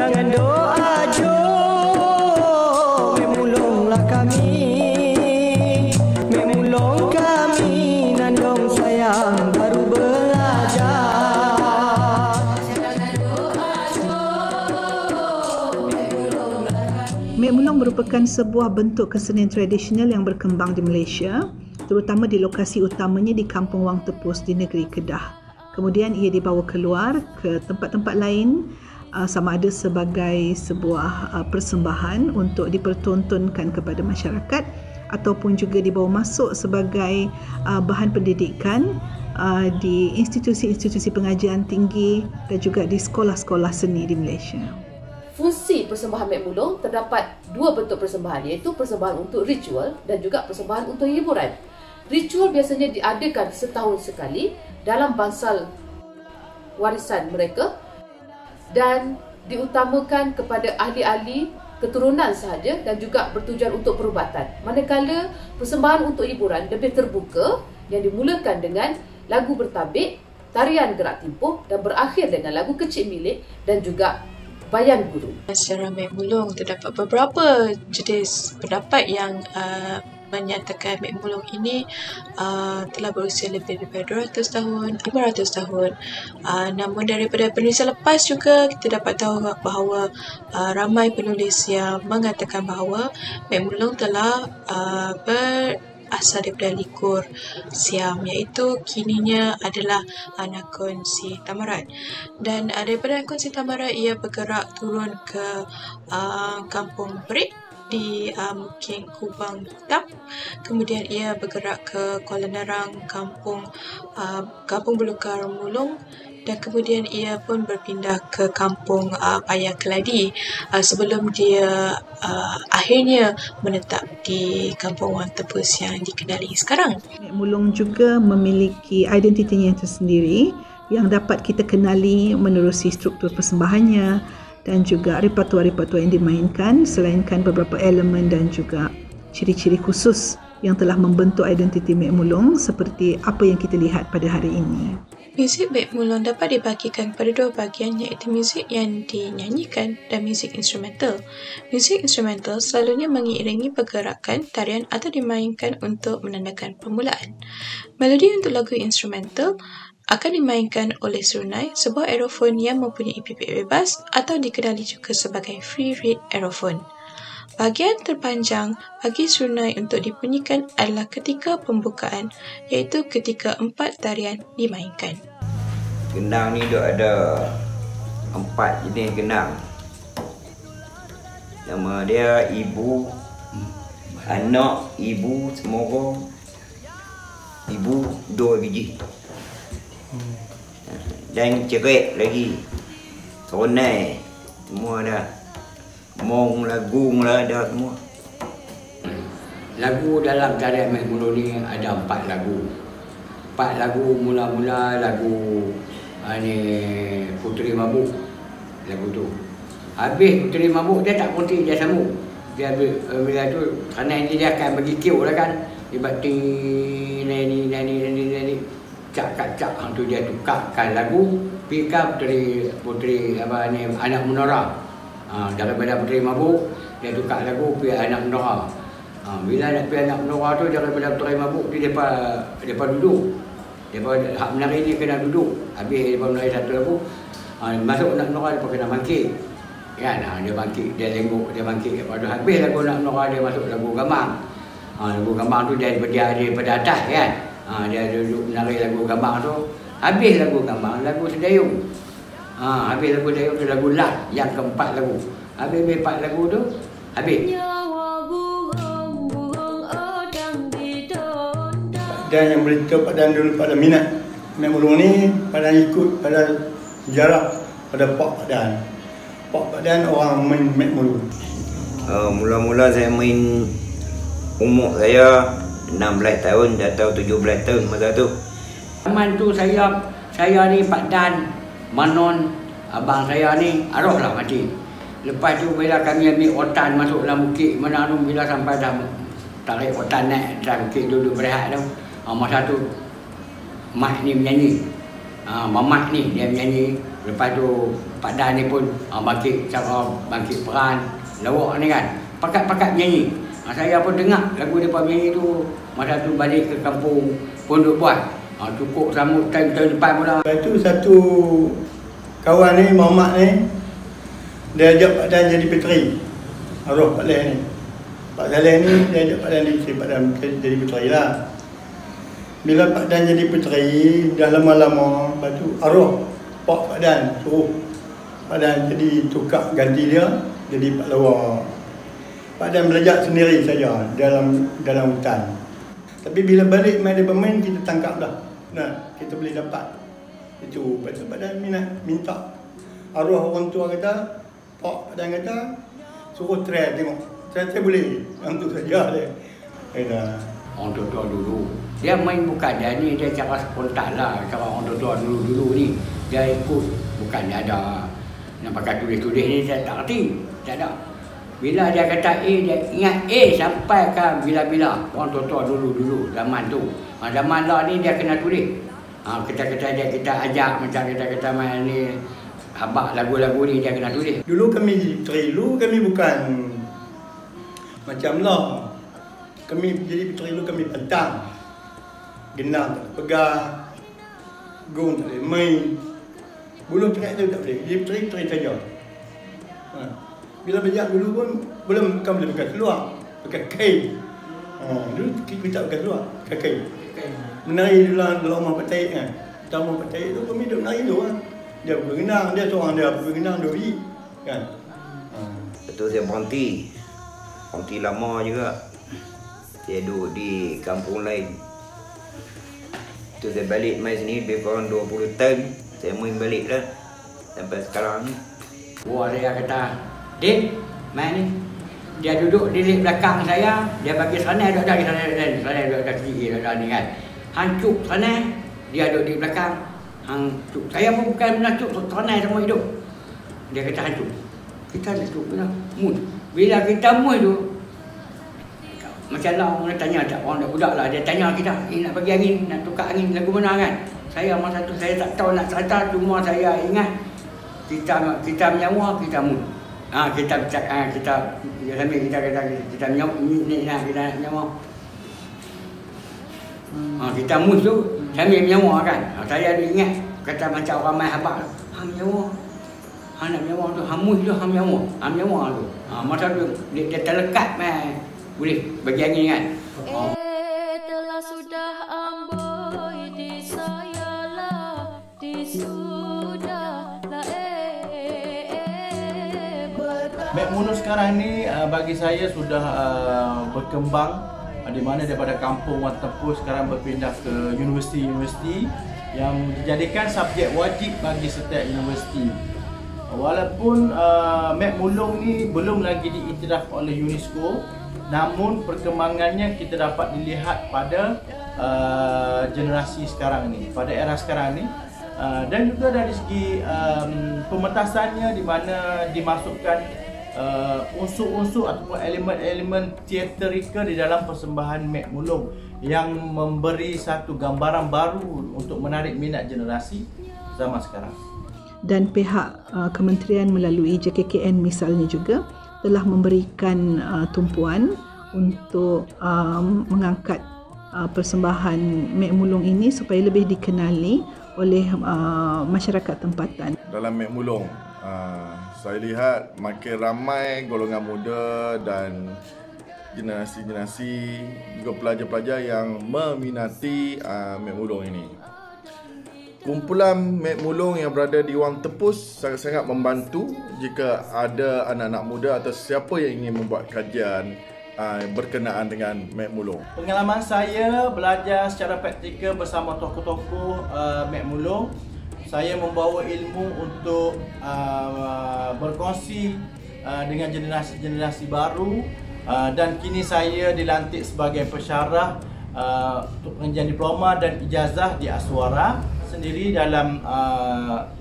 Jangan doa jo, memulunglah kami, memulung kami nandong sayang baru belajar. Mek Mulung merupakan sebuah bentuk kesenian tradisional yang berkembang di Malaysia, terutama di lokasi utamanya di Kampung Wang Tepus di negeri Kedah. Kemudian ia dibawa keluar ke tempat-tempat lain sama ada sebagai sebuah persembahan untuk dipertontonkan kepada masyarakat ataupun juga dibawa masuk sebagai bahan pendidikan di institusi-institusi pengajian tinggi dan juga di sekolah-sekolah seni di Malaysia. Fungsi persembahan Mek Mulung terdapat dua bentuk persembahan, iaitu persembahan untuk ritual dan juga persembahan untuk hiburan. Ritual biasanya diadakan setahun sekali dalam bangsal warisan mereka dan diutamakan kepada ahli-ahli keturunan sahaja dan juga bertujuan untuk perubatan. Manakala persembahan untuk hiburan lebih terbuka yang dimulakan dengan lagu bertabik, tarian gerak timpuh dan berakhir dengan lagu kecil milik dan juga bayan guru. Secara Mek Mulung terdapat beberapa jenis pendapat yang menyatakan Mek Mulung ini telah berusia lebih daripada 200 tahun, 500 tahun. Namun daripada penelitian lepas juga kita dapat tahu bahawa ramai penulis yang mengatakan bahawa Mek Mulung telah berasal daripada likur Siam, iaitu kininya adalah Nakon Si Tamarat. Dan daripada Nakon Si Tamarat ia bergerak turun ke Kampung Berik di Mukim Kubang Hitam. Kemudian ia bergerak ke Kuala Nerang, Kampung Belukar Mulung, dan kemudian ia pun berpindah ke Kampung Payang Keladi sebelum dia akhirnya menetap di Kampung Wang Tepus yang dikenali sekarang. Mek Mulung juga memiliki identitinya yang tersendiri yang dapat kita kenali menerusi struktur persembahannya dan juga repertuar-repertuar yang dimainkan, selainkan beberapa elemen dan juga ciri-ciri khusus yang telah membentuk identiti Mek Mulung seperti apa yang kita lihat pada hari ini. Muzik Mek Mulung dapat dibahagikan kepada dua bahagian, iaitu muzik yang dinyanyikan dan muzik instrumental. Muzik instrumental selalunya mengiringi pergerakan tarian atau dimainkan untuk menandakan permulaan. Melodi untuk lagu instrumental akan dimainkan oleh serunai, sebuah aerofon yang mempunyai pipit bebas atau dikenali juga sebagai free reed aerofon. Bahagian terpanjang bagi serunai untuk dibunyikan adalah ketika pembukaan, iaitu ketika 4 tarian dimainkan. Gendang ni ada 4 jenis gendang. Nama dia ibu, anak, ibu, semorong, ibu 2 biji. Dan cerik lagi, sonai, semua dah. Mong, lagung lah ada semua. Lagu dalam tarian Mek Mulung ni ada 4 lagu. 4 lagu mula-mula lagu ni Puteri Mabuk. Lagu tu. Habis Puteri Mabuk dia tak berhenti, dia sambung. Dia bila tu kerana dia akan bagi kiu lah kan. Dia bati nani cak hang tu dia tukarkan lagu pika puteri apa ni Anak Menara. Daripada Puteri Mabuk dia tukar lagu pergi Anak Menara. Bila nak pergi Anak Menara tu daripada Puteri Mabuk dia depa duduk. Depa hak menari ni kena duduk. Habis depa menari satu lagu masuk Anak Menara depa kena bangkit. Kan dia bangkit, dia lenggok, dia bangkit. Lepas tu habis lagu Anak Menara dia masuk lagu gambang. Lagu gambang tu dia daripada atas kan. Dia duduk menari lagu gambang tu. Habis lagu gambang, lagu Sedayung. Habis lagu Sedayung tu lagu Lah yang keempat lagu. Habis 4 lagu tu habis. Dan yang mereka pada minat Mek Mulung ni pada ikut pada sejarah pada Pak Padan. Pak Padan orang main Mek Mulung. Mula-mula saya main umur saya 16 tahun atau 17 tahun masa tu. Zaman tu saya ni Pak Dan, Manon, abang saya ni arwahlah mati. Lepas tu bila kami ambil otan masuk dalam bukit mana tu, bila sampai dah tarik otan naik dalam bukit duduk berehat tu. Masa tu Mak ni menyanyi. Mamat ni dia menyanyi. Lepas tu Pak Dan ni pun bangkit peran lawak ni kan. Pakat-pakat menyanyi. Saya pun dengar lagu mereka menyanyi tu. Masa tu balik ke kampung Pondok Buat. Cukup sambut tahun depan pula. Lepas tu satu kawan ni, Muhammad ni, dia ajak Pak Dan jadi peteri. Arwah Pak Dan ni. Pak Saleh ni dia ajak Pak Dan jadi peteri lah. Bila Pak Dan jadi peteri, dah lama-lama, lepas tu arwah Pak Dan suruh Pak Dan jadi tukar ganti dia jadi Pak Lawak. Pak Dan belajar sendiri saja dalam hutan. Tapi bila balik main dia bermain, kita tangkap dah. Nah, kita boleh dapat. Itu Pak Dan minta arwah orang tua kata, Pak Dan kata suruh try tengok. Try boleh. Yang tu saja dia. Orang tua dulu dia main bukan dia ni, dia cara spontan lah. Cara orang tua dulu ni dia ikut, bukan dia ada nak pakai tulis-tulis ni, saya tak erti. Tak ada. Bila dia kata A, dia ingat A sampai ke bila-bila. Orang tua dulu zaman tu. Zaman lah ni dia kena tulis. Kita ajak macam kita main ni, abak lagu-lagu ni dia kena tulis. Dulu kami bukan macam lah. Kami jadi peteri dulu kami pantang. Genang tak pegang. Gong tak boleh main. Bulu track tu tak boleh. Jadi peteri saja. Bila belajar dulu pun bukan boleh pakai seluar, pakai kain. Dulu kita pakai seluar, pakai kain. Menari dulu dalam rumah Pak Taib kan. Dalam rumah Pak Taib tu kami duduk menari tu kan. Dia bergenang, dia seorang dia bergenang 2 biji kan. Betul, saya berhenti lama juga. Saya duduk di kampung lain. Tu saya balik main sini lebih kurang 20 tahun. Saya main balik dah sampai sekarang ni. Wah, dia kata, Dik, main ni. Dia duduk di belakang saya, dia bagi sana duduk dah, sana duduk dah kiri dah ni kan. Hancuk sana, dia duduk di belakang. Hancuk. Saya pun bukan menancuk, sana semua hidup. Dia kata hancuk. Kita duduk bila mun. Bila kita mun tu, macam lah orang tanya tak, orang budak lah, dia tanya kita, nak bagi angin, nak tukar angin lagu mana kan. Saya masa tu saya tak tahu nak cerita, cuma saya ingat kita menyawa, kita mun. Kita sambil kita menyawa, ni nak kita nak menyawa. Kita mun tu sambil menyawa kan. Saya ingat kata macam orang main habak, menyawa. Nak menyawa tu, mun tu menyawa tu. Masa tu dia terlekat main. Boleh bagi angin kan. Telah sudah amboi di saya lah, di sudah lah Mek Mulung sekarang ni bagi saya sudah berkembang, di mana daripada kampung Wang Tempus sekarang berpindah ke universiti-universiti yang dijadikan subjek wajib bagi setiap universiti. Walaupun Mek Mulung ni belum lagi diiktiraf oleh UNESCO, namun perkembangannya kita dapat dilihat pada generasi sekarang ni, pada era sekarang ni, dan juga dari segi pementasannya di mana dimasukkan unsur-unsur ataupun elemen-elemen teatrikal di dalam persembahan Mek Mulung yang memberi satu gambaran baru untuk menarik minat generasi zaman sekarang. Dan pihak kementerian melalui JKKN misalnya juga telah memberikan tumpuan untuk mengangkat persembahan Mek Mulung ini supaya lebih dikenali oleh masyarakat tempatan. Dalam Mek Mulung, saya lihat makin ramai golongan muda dan generasi-generasi juga pelajar-pelajar yang meminati Mek Mulung ini. Kumpulan Mek Mulung yang berada di Wang Tempus sangat-sangat membantu jika ada anak-anak muda atau siapa yang ingin membuat kajian berkenaan dengan Mek Mulung. Pengalaman saya belajar secara praktikal bersama tokoh-tokoh Mek Mulung, saya membawa ilmu untuk berkongsi dengan generasi-generasi baru, dan kini saya dilantik sebagai pensyarah untuk pengajian diploma dan ijazah di Aswara sendiri dalam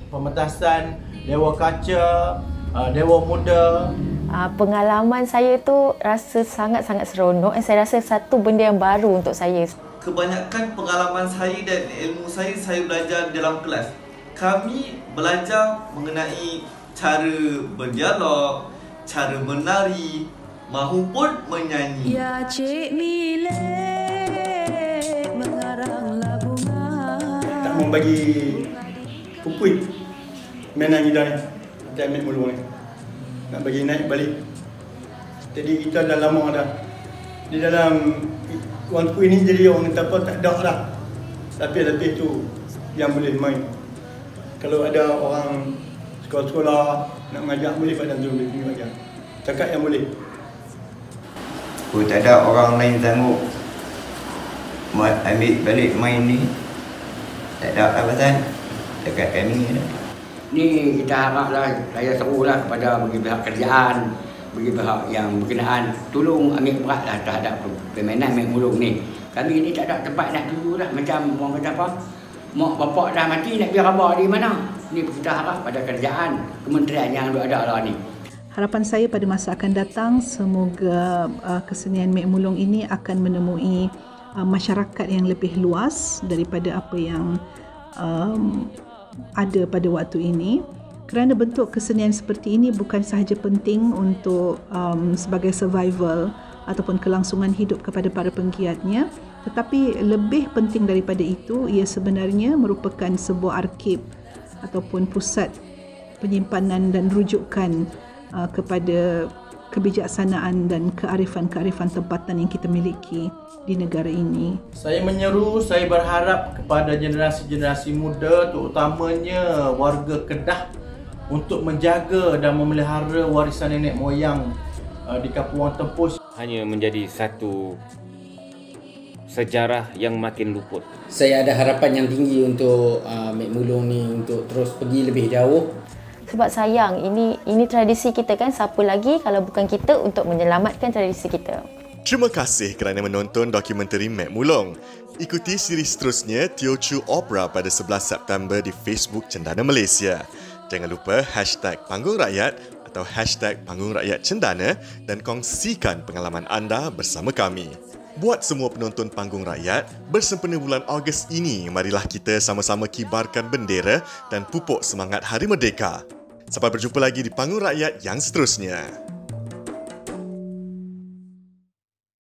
pementasan Dewa Kaca, Dewa Muda. Pengalaman saya tu rasa sangat-sangat seronok. Saya rasa satu benda yang baru untuk saya. Kebanyakan pengalaman saya dan ilmu saya belajar dalam kelas. kami belajar mengenai cara berdialog, cara menari mahupun menyanyi. Ya Cik Mile mengarang lagu Tak mau bagi pupui mainan kita ni, macam ambil mulu ni. Nak bagi naik balik. Jadi kita dah lama dah. Di dalam orang kuih ni jadi orang kata apa tak ada lah. Tapi tu yang boleh main. Kalau ada orang sekolah-sekolah nak mengajar boleh pada tu boleh mengajar. Cakap yang boleh. Oh, tak ada orang lain sanggup ambil balik main ni. Tak ada apa-apa. Dekat kami ni. Ni kita haraplah, saya serulah kepada bagi pihak kerjaan, bagi pihak yang berkenaan tolong ambil beratlah terhadap permainan Mek Mulung ni. Kami ni tak ada tempat nak dulu dah, macam orang kata apa, mak bapak dah mati nak pergi rabah di mana. Ni kita harap pada kerjaan kementerian yang ada lah ni. Harapan saya pada masa akan datang, semoga kesenian Mek Mulung ini akan menemui masyarakat yang lebih luas daripada apa yang ada pada waktu ini, kerana bentuk kesenian seperti ini bukan sahaja penting untuk sebagai survival ataupun kelangsungan hidup kepada para penggiatnya, tetapi lebih penting daripada itu, ia sebenarnya merupakan sebuah arsip ataupun pusat penyimpanan dan rujukan kepada kebijaksanaan dan kearifan-kearifan tempatan yang kita miliki di negara ini. Saya menyeru, saya berharap kepada generasi-generasi muda, terutamanya warga Kedah, untuk menjaga dan memelihara warisan nenek moyang di Kampung Wang Tempus. Hanya menjadi satu sejarah yang makin luput. Saya ada harapan yang tinggi untuk Mek Mulung ni untuk terus pergi lebih jauh. Sebab sayang, ini tradisi kita kan, siapa lagi kalau bukan kita untuk menyelamatkan tradisi kita. Terima kasih kerana menonton dokumentari Mek Mulung. Ikuti siri seterusnya Teochew Opera pada 11 September di Facebook Cendana Malaysia. Jangan lupa #Panggung Rakyat atau #Panggung Rakyat Cendana dan kongsikan pengalaman anda bersama kami. Buat semua penonton Panggung Rakyat, bersempena bulan Ogos ini, marilah kita sama-sama kibarkan bendera dan pupuk semangat Hari Merdeka. Sampai berjumpa lagi di Panggung Rakyat yang seterusnya.